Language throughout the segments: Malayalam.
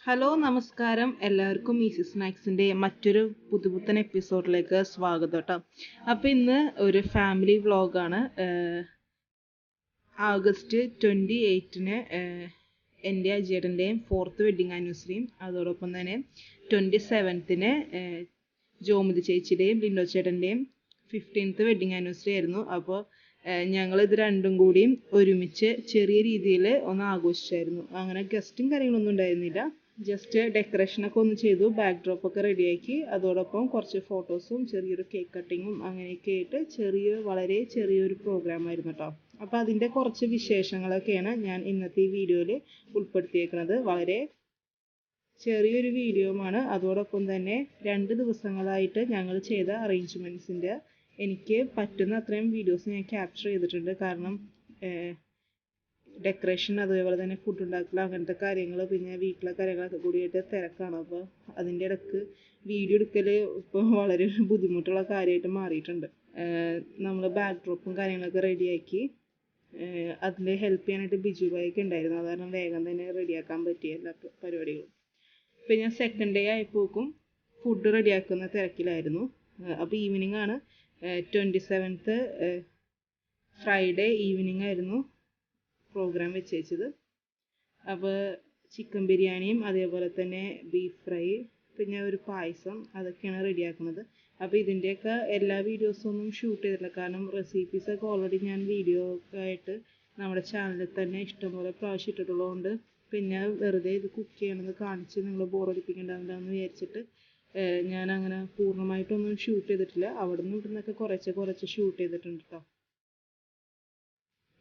ഹലോ നമസ്കാരം എല്ലാവർക്കും EPSനാക്സിൻ്റെ മറ്റൊരു പുതുപുത്തൻ എപ്പിസോഡിലേക്ക് സ്വാഗതം കേട്ടോ. അപ്പോൾ ഇന്ന് ഒരു ഫാമിലി വ്ളോഗാണ്. ആഗസ്റ്റ് 28-ന് എൻ്റെ അജയേട്ടൻ്റെയും 4th വെഡ്ഡിങ് ആനിവേഴ്സറിയും അതോടൊപ്പം തന്നെ 27-ന് ജോമിതി ചേച്ചിയുടെയും ലിൻഡോ ചേട്ടൻ്റെയും 15th വെഡ്ഡിങ് ആനിവേഴ്സറി ആയിരുന്നു. അപ്പോൾ ഞങ്ങളിത് രണ്ടും കൂടിയും ഒരുമിച്ച് ചെറിയ രീതിയിൽ ഒന്ന് ആഘോഷിച്ചായിരുന്നു. അങ്ങനെ ഗസ്റ്റും കാര്യങ്ങളൊന്നും ഉണ്ടായിരുന്നില്ല. ജസ്റ്റ് ഡെക്കറേഷനൊക്കെ ഒന്ന് ചെയ്തു, ബാക്ക് ഡ്രോപ്പൊക്കെ റെഡിയാക്കി, അതോടൊപ്പം കുറച്ച് ഫോട്ടോസും ചെറിയൊരു കേക്ക് കട്ടിങ്ങും അങ്ങനെയൊക്കെ ആയിട്ട് വളരെ ചെറിയൊരു പ്രോഗ്രാം ആയിരുന്നു കേട്ടോ. അപ്പോൾ അതിൻ്റെ കുറച്ച് വിശേഷങ്ങളൊക്കെയാണ് ഞാൻ ഇന്നത്തെ ഈ വീഡിയോയിൽ ഉൾപ്പെടുത്തിയേക്കുന്നത്. വളരെ ചെറിയൊരു വീഡിയോമാണ്. അതോടൊപ്പം തന്നെ 2 ദിവസങ്ങളായിട്ട് ഞങ്ങൾ ചെയ്ത അറേഞ്ച്മെൻറ്റ്സിൻ്റെ എനിക്ക് പറ്റുന്ന അത്രയും വീഡിയോസ് ഞാൻ ക്യാപ്ചർ ചെയ്തിട്ടുണ്ട്. കാരണം ഡെക്കറേഷൻ, അതേപോലെ തന്നെ ഫുഡ് ഉണ്ടാക്കൽ, അങ്ങനത്തെ കാര്യങ്ങൾ, പിന്നെ വീട്ടിലെ കാര്യങ്ങളൊക്കെ കൂടിയിട്ട് തിരക്കാണ്. അപ്പോൾ അതിൻ്റെ ഇടയ്ക്ക് വീഡിയോ എടുക്കൽ ഇപ്പോൾ വളരെ ബുദ്ധിമുട്ടുള്ള കാര്യമായിട്ട് മാറിയിട്ടുണ്ട്. നമ്മൾ ബാക്ക് ഡ്രോപ്പും കാര്യങ്ങളൊക്കെ റെഡിയാക്കി, അതിൽ ഹെൽപ്പ് ചെയ്യാനായിട്ട് ബിജു ഭായിയൊക്കെ ഉണ്ടായിരുന്നു. അത് കാരണം വേഗം തന്നെ റെഡിയാക്കാൻ പറ്റിയ എല്ലാ പരിപാടികളും. ഇപ്പം ഞാൻ സെക്കൻഡ് ഡേ ആയപ്പോക്കും ഫുഡ് റെഡിയാക്കുന്ന തിരക്കിലായിരുന്നു. അപ്പോൾ ഈവനിങ് ആണ്, 27th ഫ്രൈഡേ ഈവനിങ് ആയിരുന്നു പ്രോഗ്രാം വെച്ചത്. അപ്പോൾ ചിക്കൻ ബിരിയാണിയും അതേപോലെ തന്നെ ബീഫ് ഫ്രൈ, പിന്നെ ഒരു പായസം, അതൊക്കെയാണ് റെഡിയാക്കുന്നത്. അപ്പോൾ ഇതിൻ്റെയൊക്കെ എല്ലാ വീഡിയോസൊന്നും ഷൂട്ട് ചെയ്തിട്ടില്ല. കാരണം റെസിപ്പീസൊക്കെ ഓൾറെഡി ഞാൻ വീഡിയോ ആയിട്ട് നമ്മുടെ ചാനലിൽ തന്നെ ഇഷ്ടംപോലെ പ്രാവശ്യം ഇട്ടിട്ടുള്ളതുകൊണ്ട് പിന്നെ വെറുതെ ഇത് കുക്ക് ചെയ്യണമെന്ന് കാണിച്ച് നിങ്ങൾ ബോറടിപ്പിക്കേണ്ടതെന്ന് വിചാരിച്ചിട്ട് ഞാൻ അങ്ങനെ പൂർണ്ണമായിട്ടൊന്നും ഷൂട്ട് ചെയ്തിട്ടില്ല. അവിടെ നിന്ന് ഇവിടുന്നൊക്കെ കുറച്ച് ഷൂട്ട് ചെയ്തിട്ടുണ്ട് കേട്ടോ.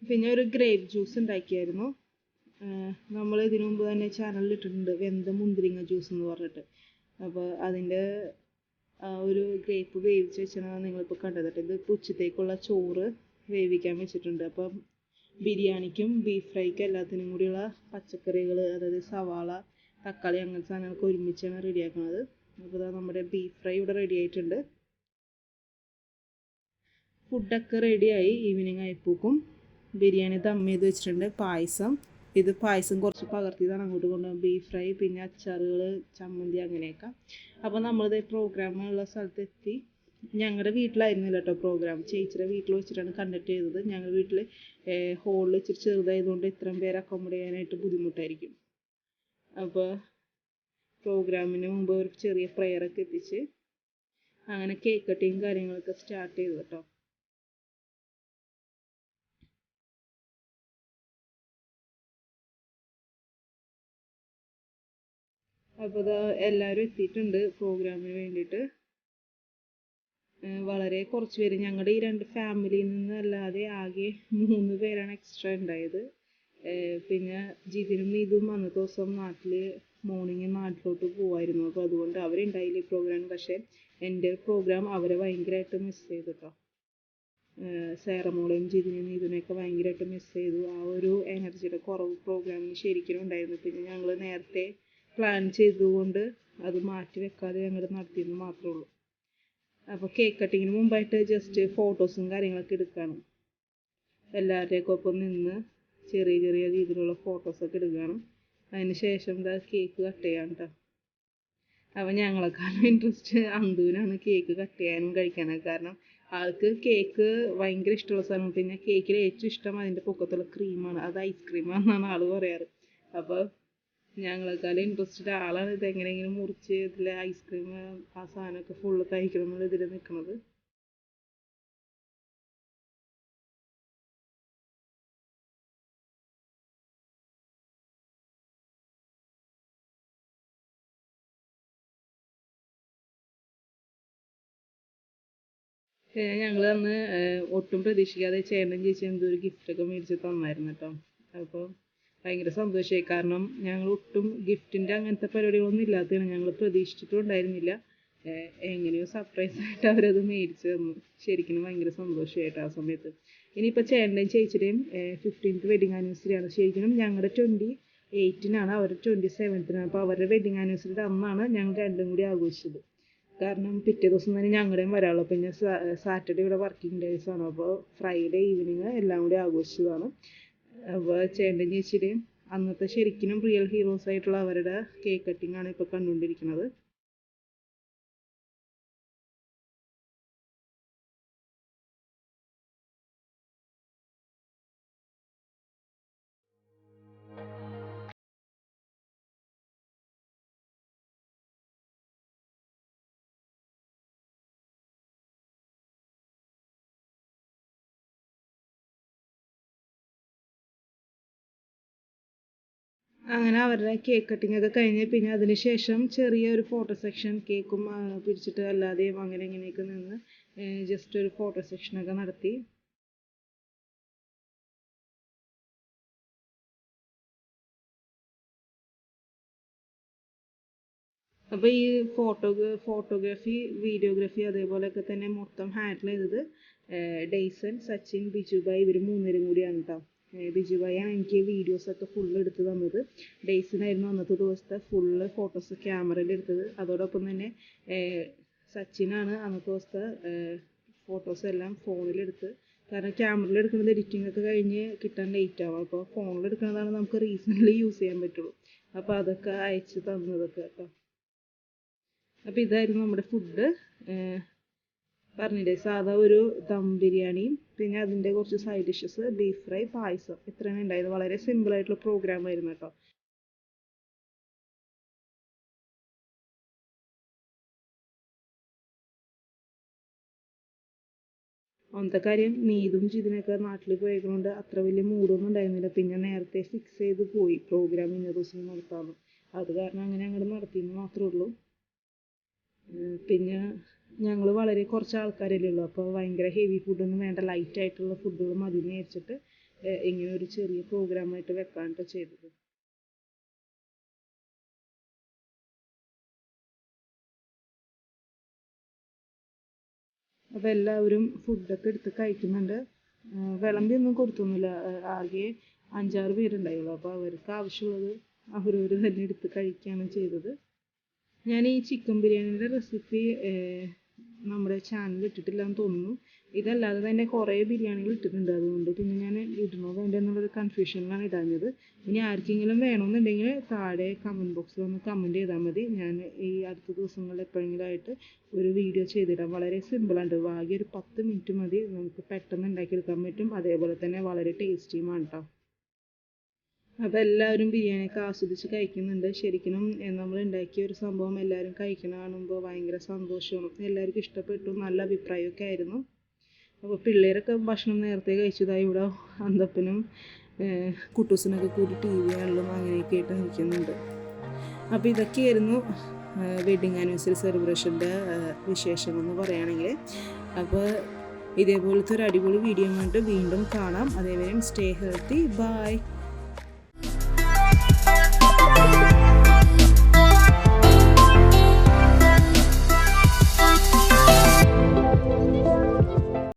പിന്നെ ഒരു ഗ്രേപ്പ് ജ്യൂസ് ഉണ്ടാക്കിയായിരുന്നു. നമ്മൾ ഇതിനു മുമ്പ് തന്നെ ചാനലിൽ ഇട്ടിട്ടുണ്ട്, വെന്ത മുന്തിരിങ്ങ ജ്യൂസ് എന്ന് പറഞ്ഞിട്ട്. അപ്പോൾ അതിൻ്റെ ഒരു ഗ്രേപ്പ് വേവിച്ച് വെച്ചാണ് നിങ്ങളിപ്പോൾ കണ്ടത്. ഇത് ഉച്ചത്തേക്കുള്ള ചോറ് വേവിക്കാൻ വെച്ചിട്ടുണ്ട്. അപ്പം ബിരിയാണിക്കും ബീഫ് ഫ്രൈക്കും എല്ലാത്തിനും കൂടിയുള്ള പച്ചക്കറികൾ, അതായത് സവാള, തക്കാളി, അങ്ങനത്തെ സാധനങ്ങളൊക്കെ ഒരുമിച്ചാണ് റെഡിയാക്കുന്നത്. അപ്പോൾ നമ്മുടെ ബീഫ് ഫ്രൈ ഇവിടെ റെഡി ആയിട്ടുണ്ട്. ഫുഡൊക്കെ റെഡിയായി. ഈവനിങ് ആയപ്പോക്കും ബിരിയാണി ദം ചെയ്ത് വെച്ചിട്ടുണ്ട്. പായസം കുറച്ച് പകർത്തിയതാണ് അങ്ങോട്ട് കൊണ്ടുപോകാൻ. ബീഫ് ഫ്രൈ, പിന്നെ അച്ചാറുകൾ, ചമ്മന്തി, അങ്ങനെയൊക്കെ. അപ്പോൾ നമ്മളിത് പ്രോഗ്രാമുള്ള സ്ഥലത്തെത്തി. ഞങ്ങളുടെ വീട്ടിലായിരുന്നില്ല കേട്ടോ പ്രോഗ്രാം, ചേച്ചിയുടെ വീട്ടിൽ വെച്ചിട്ടാണ് കണ്ടക്ട് ചെയ്തത്. ഞങ്ങളുടെ വീട്ടിൽ ഹോളിൽ ഇച്ചിരി ചെറുതായതുകൊണ്ട് ഇത്രയും പേര് അക്കോമഡേറ്റ് ചെയ്യാനായിട്ട് ബുദ്ധിമുട്ടായിരിക്കും. അപ്പോൾ പ്രോഗ്രാമിന് മുമ്പ് ഒരു ചെറിയ പ്രെയറൊക്കെ എത്തിച്ച് അങ്ങനെ കേക്ക് കട്ടിങ് കാര്യങ്ങളൊക്കെ സ്റ്റാർട്ട് ചെയ്തു കേട്ടോ. അപ്പോൾ എല്ലാവരും എത്തിയിട്ടുണ്ട് പ്രോഗ്രാമിന് വേണ്ടിയിട്ട്. വളരെ കുറച്ച് പേര്, ഞങ്ങളുടെ ഈ 2 ഫാമിലിയിൽ നിന്നല്ലാതെ ആകെ 3 പേരാണ് എക്സ്ട്രാ ഉണ്ടായത്. പിന്നെ ജിതിനും നീതും അന്നത്തെ ദിവസം മോർണിംഗ് നാട്ടിലോട്ട് പോവായിരുന്നു. അപ്പോൾ അതുകൊണ്ട് അവരുണ്ടായില്ല ഈ പ്രോഗ്രാം. പക്ഷേ എൻ്റെ പ്രോഗ്രാം അവരെ ഭയങ്കരമായിട്ട് മിസ് ചെയ്തു കേട്ടോ. സേറമോളെയും ജിതിനും നീതുനെയൊക്കെ ഭയങ്കരമായിട്ട് മിസ് ചെയ്തു. ആ ഒരു എനർജിയുടെ കുറവ് പ്രോഗ്രാമിന് ശരിക്കും ഉണ്ടായിരുന്നു. പിന്നെ ഞങ്ങൾ നേരത്തെ പ്ലാൻ ചെയ്തതുകൊണ്ട് അത് മാറ്റി വെക്കാതെ ഞങ്ങൾ നടത്തിയെന്ന് മാത്രമേ ഉള്ളൂ. അപ്പോൾ കേക്ക് കട്ടിങ്ങിന് മുമ്പായിട്ട് ജസ്റ്റ് ഫോട്ടോസും കാര്യങ്ങളൊക്കെ എടുക്കുകയാണ്. എല്ലാവരുടെയൊക്കെ ഒപ്പം നിന്ന് ചെറിയ രീതിയിലുള്ള ഫോട്ടോസൊക്കെ എടുക്കുകയാണ്. അതിന് ശേഷം കേക്ക് കട്ട് ചെയ്യാൻ കേട്ടോ. അപ്പോൾ ഞങ്ങളെക്കാളും ഇൻട്രസ്റ്റ് അന്തുവിനാണ് കേക്ക് കട്ട് ചെയ്യാനും കഴിക്കാനൊക്കെ. കാരണം ആൾക്ക് കേക്ക് ഭയങ്കര ഇഷ്ടമുള്ള സാധനം. പിന്നെ കേക്കിൽ ഏറ്റവും ഇഷ്ടം അതിൻ്റെ പൊക്കത്തുള്ള ക്രീമാണ്. അത് ഐസ്ക്രീമാണെന്നാണ് ആൾ പറയാറ്. അപ്പോൾ ഞങ്ങളെക്കാളും ഇൻട്രസ്റ്റഡ് ആളാണ് ഇത് എങ്ങനെയെങ്കിലും മുറിച്ച് ഇതിൽ ഐസ്ക്രീം ആ സാധനമൊക്കെ ഫുള്ള് കഴിക്കണം എന്നുള്ള ഇതിൽ നിൽക്കുന്നത്. ഞങ്ങൾ അന്ന് ഒട്ടും പ്രതീക്ഷിക്കാതെ ചേട്ടൻ ചേച്ചി എന്തൊരു ഗിഫ്റ്റൊക്കെ മേടിച്ച് തന്നായിരുന്നു കേട്ടോ. അപ്പോൾ ഭയങ്കര സന്തോഷമായി. കാരണം ഞങ്ങൾ ഒട്ടും ഗിഫ്റ്റിൻ്റെ അങ്ങനത്തെ പരിപാടികളൊന്നും ഇല്ലാത്തതാണ്. ഞങ്ങൾ പ്രതീക്ഷിച്ചിട്ടും ഉണ്ടായിരുന്നില്ല. എങ്ങനെയോ സർപ്രൈസായിട്ട് അവരത് മേടിച്ച് തന്നു. ശരിക്കും ഭയങ്കര സന്തോഷമായിട്ട് ആ സമയത്ത്. ഇനിയിപ്പോൾ ചേട്ടൻ്റെയും ചേച്ചിയുടെയും 15th വെഡ്ഡിങ് ആനിവേഴ്സറിയാണ്. ശരിക്കും ഞങ്ങളുടെ 28-നാണ്, അവരുടെ 27-നാണ്. അപ്പോൾ അവരുടെ വെഡ്ഡിങ് ആനിവേഴ്സറിയുടെ അന്നാണ് ഞങ്ങൾ രണ്ടും കൂടി ആഘോഷിച്ചത്. കാരണം പിറ്റേ ദിവസം തന്നെ ഞങ്ങളുടെയും വരാനുള്ളൂ. പിന്നെ സാറ്റർഡേ ഇവിടെ വർക്കിംഗ് ഡേയ്സ് ആണ്. അപ്പോൾ ഫ്രൈഡേ ഈവനിങ് എല്ലാം കൂടി ആഘോഷിച്ചതാണ്. അപ്പോൾ ചേട്ടൻ്റെയും ചേച്ചിയുടെയും അന്നത്തെ ശരിക്കും റിയൽ ഹീറോസ് ആയിട്ടുള്ള അവരുടെ കേക്ക് കട്ടിംഗ് ആണ് ഇപ്പോൾ കണ്ടുകൊണ്ടിരിക്കുന്നത്. അങ്ങനെ അവരുടെ കേക്ക് കട്ടിംഗ് ഒക്കെ കഴിഞ്ഞ് പിന്നെ അതിന് ശേഷം ചെറിയൊരു ഫോട്ടോ സെക്ഷൻ കേക്കും പിടിച്ചിട്ട് അല്ലാതെയും അങ്ങനെ ഇങ്ങനെയൊക്കെ നിന്ന് ജസ്റ്റ് ഒരു ഫോട്ടോ സെക്ഷനൊക്കെ നടത്തി. അപ്പോൾ ഈ ഫോട്ടോഗ്രാഫി വീഡിയോഗ്രാഫി അതേപോലെയൊക്കെ തന്നെ മൊത്തം ഹാൻഡിൽ ചെയ്തത് ഡെയ്സൺ, സച്ചിൻ, ബിജുബായ് ഇവർ മൂന്നുപേരും കൂടിയാണ് കേട്ടോ. ബിജുബായാണ് എനിക്ക് വീഡിയോസൊക്കെ ഫുള്ള് എടുത്ത് തന്നത്. ഡെയ്സനായിരുന്നു അന്നത്തെ ദിവസത്തെ ഫുള്ള് ഫോട്ടോസ് ക്യാമറയിൽ എടുത്തത്. അതോടൊപ്പം തന്നെ സച്ചിനാണ് അന്നത്തെ ദിവസത്തെ ഫോട്ടോസ് എല്ലാം ഫോണിലെടുത്ത്. കാരണം ക്യാമറയിൽ എടുക്കുന്നത് എഡിറ്റിംഗ് ഒക്കെ കഴിഞ്ഞ് കിട്ടാൻ ലേറ്റ് ആവും. അപ്പോൾ ഫോണിൽ എടുക്കുന്നതാണ് നമുക്ക് റീസെൻ്റ്ലി യൂസ് ചെയ്യാൻ പറ്റുള്ളൂ. അപ്പോൾ അതൊക്കെ അയച്ച് തന്നതൊക്കെ കേട്ടോ. അപ്പോൾ ഇതായിരുന്നു നമ്മുടെ ഫുഡ്. പറഞ്ഞില്ലേ, സാധാ ഒരു ദം ബിരിയാണിയും പിന്നെ അതിൻ്റെ കുറച്ച് സൈഡ് ഡിഷസ്, ബീഫ് ഫ്രൈ, പായസം, ഇത്രയാണ് ഉണ്ടായത്. വളരെ സിമ്പിളായിട്ടുള്ള പ്രോഗ്രാം ആയിരുന്നു കേട്ടോ. ഒന്നത്തെ കാര്യം നീതും ജിതിനൊക്കെ നാട്ടിൽ പോയേക്കുന്നതുകൊണ്ട് അത്ര വലിയ മൂഡൊന്നും ഉണ്ടായിരുന്നില്ല. പിന്നെ നേരത്തെ ഫിക്സ് ചെയ്ത് പോയി പ്രോഗ്രാം ഇന്ന ദിവസം നടത്താമെന്ന്. അത് കാരണം അങ്ങനെ അങ്ങോട്ട് നടത്തിയെന്ന് മാത്രമേ ഉള്ളൂ. പിന്നെ ഞങ്ങൾ വളരെ കുറച്ച് ആൾക്കാരല്ലേ ഉള്ളൂ. അപ്പോൾ ഭയങ്കര ഹെവി ഫുഡൊന്നും വേണ്ട, ലൈറ്റായിട്ടുള്ള ഫുഡുകൾ മതി എന്ന് വിചാരിച്ചിട്ട് ഇങ്ങനെ ഒരു ചെറിയ പ്രോഗ്രാമായിട്ട് വെക്കാനായിട്ട് ചെയ്തത്. അപ്പോൾ എല്ലാവരും ഫുഡൊക്കെ എടുത്ത് കഴിക്കുന്നുണ്ട്. വിളമ്പിയൊന്നും കൊടുത്തൊന്നുമില്ല. ആകെ 5-6 പേരുണ്ടായുള്ളൂ. അപ്പോൾ അവർക്ക് ആവശ്യമുള്ളത് അവരവർ തന്നെ എടുത്ത് കഴിക്കുകയാണ് ചെയ്തത്. ഞാൻ ഈ ചിക്കൻ ബിരിയാണിയുടെ റെസിപ്പി നമ്മുടെ ചാനലിൽ ഇട്ടിട്ടില്ല എന്ന് തോന്നുന്നു. ഇതല്ലാതെ തന്നെ കുറേ ബിരിയാണികൾ ഇട്ടിട്ടുണ്ട്. അതുകൊണ്ട് പിന്നെ ഞാൻ ഇടണോ വേണ്ടോ എന്നുള്ളൊരു കൺഫ്യൂഷനിലാണ് ഇടാഞ്ഞത്. ഇനി ആർക്കെങ്കിലും വേണമെന്നുണ്ടെങ്കിൽ താഴെ കമൻറ്റ് ബോക്സിൽ ഒന്ന് കമൻറ്റ് ചെയ്താൽ മതി. ഞാൻ ഈ അടുത്ത ദിവസങ്ങളിൽ എപ്പോഴെങ്കിലും ആയിട്ട് ഒരു വീഡിയോ ചെയ്തിടാം. വളരെ സിമ്പിളാണ്. ആകെ ഒരു 10 മിനിറ്റ് മതി, നമുക്ക് പെട്ടെന്ന് ഉണ്ടാക്കിയെടുക്കാൻ പറ്റും. അതേപോലെ തന്നെ വളരെ ടേസ്റ്റിയുമാണ് കേട്ടോ. അപ്പോൾ എല്ലാവരും ബിരിയാണിയൊക്കെ ആസ്വദിച്ച് കഴിക്കുന്നുണ്ട്. ശരിക്കും നമ്മൾ ഉണ്ടാക്കിയ ഒരു സംഭവം എല്ലാവരും കഴിക്കണ കാണുമ്പോൾ ഭയങ്കര സന്തോഷമാണ്. എല്ലാവർക്കും ഇഷ്ടപ്പെട്ടു, നല്ല അഭിപ്രായമൊക്കെ ആയിരുന്നു. അപ്പോൾ പിള്ളേരൊക്കെ ഭക്ഷണം നേരത്തെ കഴിച്ചതായി ഇവിടെ അന്തപ്പനും കുട്ടൂസിനൊക്കെ കൂടി TV കാണലും അങ്ങനെയൊക്കെ ആയിട്ട് നിൽക്കുന്നുണ്ട്. അപ്പോൾ ഇതൊക്കെയായിരുന്നു വെഡിങ് ആനിവേഴ്സറി സെലിബ്രേഷൻ്റെ വിശേഷമെന്ന് പറയുകയാണെങ്കിൽ. അപ്പോൾ ഇതേപോലത്തെ ഒരു അടിപൊളി വീഡിയോ കണ്ട് വീണ്ടും കാണാം. അതേവരെയും സ്റ്റേ ഹെൽത്തി. ബൈ.